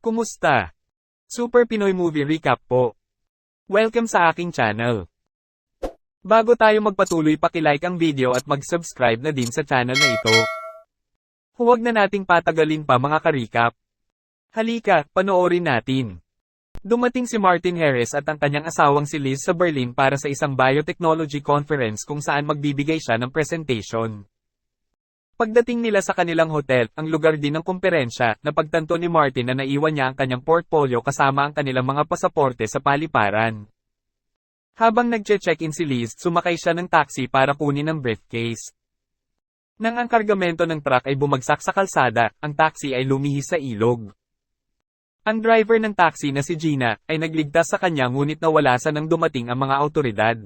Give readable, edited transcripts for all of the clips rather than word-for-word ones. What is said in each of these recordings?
Kumusta? Super Pinoy Movie Recap po. Welcome sa aking channel. Bago tayo magpatuloy, paki-like ang video at mag-subscribe na din sa channel na ito. Huwag na nating patagalin pa mga ka-recap. Halika, panoorin natin. Dumating si Martin Harris at ang kanyang asawang si Liz sa Berlin para sa isang biotechnology conference kung saan magbibigay siya ng presentation. Pagdating nila sa kanilang hotel, ang lugar din ng kumperensya, napagtanto ni Martin na naiwan niya ang kanyang portfolio kasama ang kanilang mga pasaporte sa paliparan. Habang nagche-check-in si Liz, sumakay siya ng taxi para kunin ang briefcase. Nang ang kargamento ng truck ay bumagsak sa kalsada, ang taxi ay lumihis sa ilog. Ang driver ng taxi na si Gina ay nagligtas sa kanya ngunit nawala sa nang dumating ang mga awtoridad.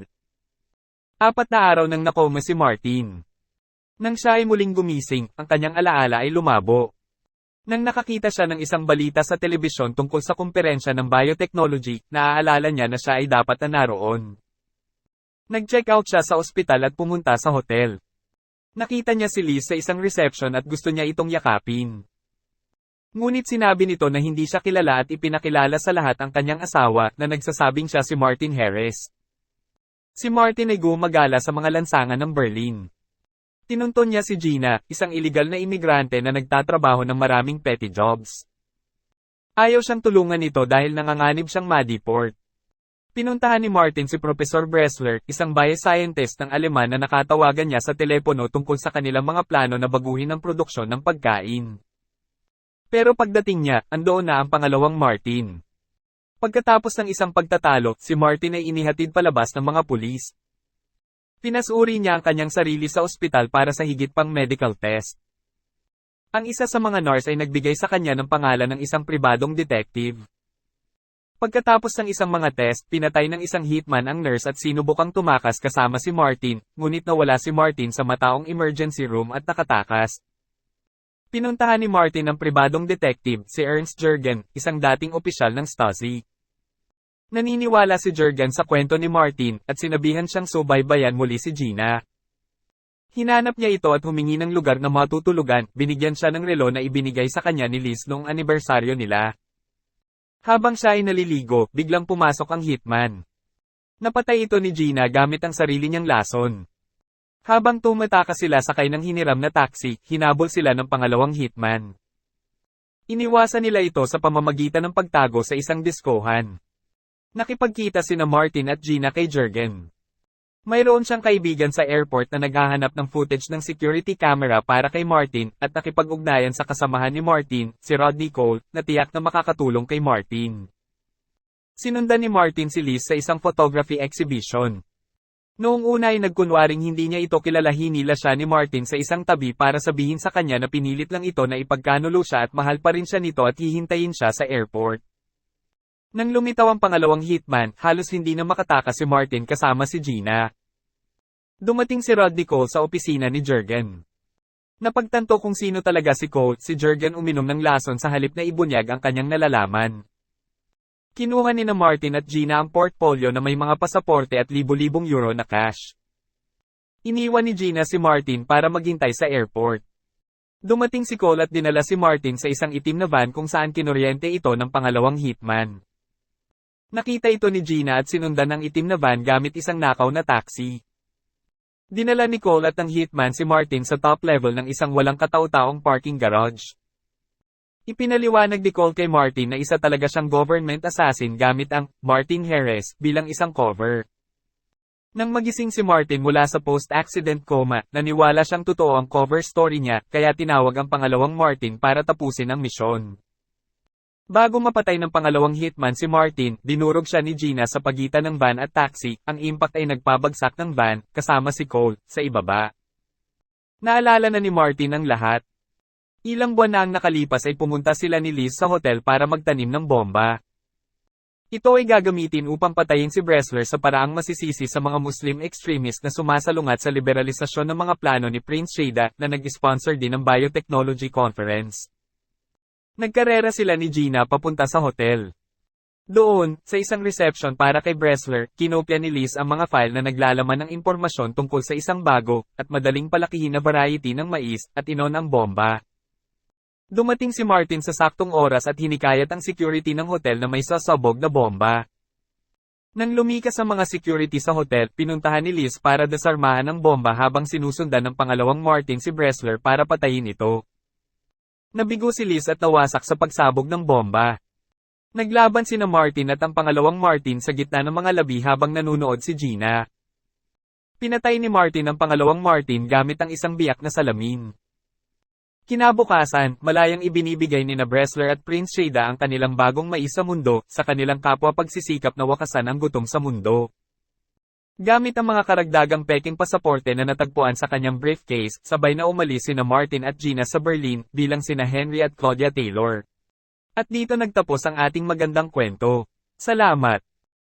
4 na araw nang nakoma si Martin. Nang siya ay muling gumising, ang kanyang alaala ay lumabo. Nang nakakita siya ng isang balita sa telebisyon tungkol sa kumperensya ng biotechnology, naaalala niya na siya ay dapat na naroon. Nag-check out siya sa ospital at pumunta sa hotel. Nakita niya si Liz sa isang reception at gusto niya itong yakapin. Ngunit sinabi nito na hindi siya kilala at ipinakilala sa lahat ang kanyang asawa na nagsasabing siya si Martin Harris. Si Martin ay gumagala sa mga lansangan ng Berlin. Tinunton niya si Gina, isang iligal na imigrante na nagtatrabaho ng maraming petty jobs. Ayaw siyang tulungan nito dahil nanganganib siyang ma-deport. Pinuntahan ni Martin si Professor Bressler, isang bioscientist ng Aleman na nakatawagan niya sa telepono tungkol sa kanilang mga plano na baguhin ang produksyon ng pagkain. Pero pagdating niya, andoon na ang pangalawang Martin. Pagkatapos ng isang pagtatalo, si Martin ay inihatid palabas ng mga pulis. Pinasuri niya ang kanyang sarili sa ospital para sa higit pang medical test. Ang isa sa mga nurse ay nagbigay sa kanya ng pangalan ng isang pribadong detective. Pagkatapos ng isang mga test, pinatay ng isang hitman ang nurse at sinubukang tumakas kasama si Martin, ngunit nawala si Martin sa mataong emergency room at nakatakas. Pinuntahan ni Martin ang pribadong detective, si Ernst Jürgen, isang dating opisyal ng Stasi. Naniniwala si Jürgen sa kwento ni Martin, at sinabihan siyang subaybayan muli si Gina. Hinanap niya ito at humingi ng lugar na matutulugan, binigyan siya ng relo na ibinigay sa kanya ni Liz noong anibersaryo nila. Habang siya ay naliligo, biglang pumasok ang hitman. Napatay ito ni Gina gamit ang sarili niyang lason. Habang tumatakas sila sakay ng hiniram na taxi, hinabol sila ng pangalawang hitman. Iniwasan nila ito sa pamamagitan ng pagtago sa isang diskohan. Nakipagkita sina Martin at Gina kay Jürgen. Mayroon siyang kaibigan sa airport na naghahanap ng footage ng security camera para kay Martin at nakipag-ugnayan sa kasamahan ni Martin, si Rodney Cole, na tiyak na makakatulong kay Martin. Sinundan ni Martin si Liz sa isang photography exhibition. Noong una ay nagkunwaring hindi niya ito kilala, hinila siya ni Martin sa isang tabi para sabihin sa kanya na pinilit lang ito na ipagkanulo siya at mahal pa rin siya nito at hihintayin siya sa airport. Nang lumitaw ang pangalawang hitman, halos hindi na makatakas si Martin kasama si Gina. Dumating si Rodney Cole sa opisina ni Jürgen. Napagtanto kung sino talaga si Cole, si Jürgen uminom ng lason sa halip na ibunyag ang kanyang nalalaman. Kinuha ni Martin at Gina ang portfolio na may mga pasaporte at libo-libong euro na cash. Iniwan ni Gina si Martin para maghintay sa airport. Dumating si Cole at dinala si Martin sa isang itim na van kung saan kinuryente ito ng pangalawang hitman. Nakita ito ni Gina at sinundan ng itim na van gamit isang nakaw na taxi. Dinala ni Cole at ng hitman si Martin sa top level ng isang walang katao-taong parking garage. Ipinaliwanag ni Cole kay Martin na isa talaga siyang government assassin gamit ang Martin Harris bilang isang cover. Nang magising si Martin mula sa post-accident coma, naniwala siyang totoo ang cover story niya, kaya tinawag ang pangalawang Martin para tapusin ang misyon. Bago mapatay ng pangalawang hitman si Martin, dinurog siya ni Gina sa pagitan ng van at taxi, ang impact ay nagpabagsak ng van, kasama si Cole, sa ibaba. Naalala na ni Martin ang lahat. Ilang buwan na ang nakalipas ay pumunta sila ni Liz sa hotel para magtanim ng bomba. Ito ay gagamitin upang patayin si Bressler sa paraang masisisi sa mga Muslim extremist na sumasalungat sa liberalisasyon ng mga plano ni Prince Shada na nag-sponsor din ng biotechnology conference. Nagkarera sila ni Gina papunta sa hotel. Doon, sa isang reception para kay Bressler, kinopya ni Liz ang mga file na naglalaman ng impormasyon tungkol sa isang bago, at madaling palakihin na variety ng mais, at inon ang bomba. Dumating si Martin sa saktong oras at hinikayat ang security ng hotel na may sasabog na bomba. Nang lumikas ang mga security sa hotel, pinuntahan ni Liz para desarmahan ang bomba habang sinusundan ng pangalawang Martin si Bressler para patayin ito. Nabigo si Liz at nawasak sa pagsabog ng bomba. Naglaban sina Martin at ang pangalawang Martin sa gitna ng mga labi habang nanunood si Gina. Pinatay ni Martin ang pangalawang Martin gamit ang isang biyak na salamin. Kinabukasan, malayang ibinibigay ni Bressler at Prince Shada ang kanilang bagong mais sa mundo, sa kanilang kapwa pagsisikap na wakasan ang gutom sa mundo. Gamit ang mga karagdagang peking pasaporte na natagpuan sa kanyang briefcase, sabay na umalis sina Martin at Gina sa Berlin, bilang sina Henry at Claudia Taylor. At dito nagtapos ang ating magandang kwento. Salamat!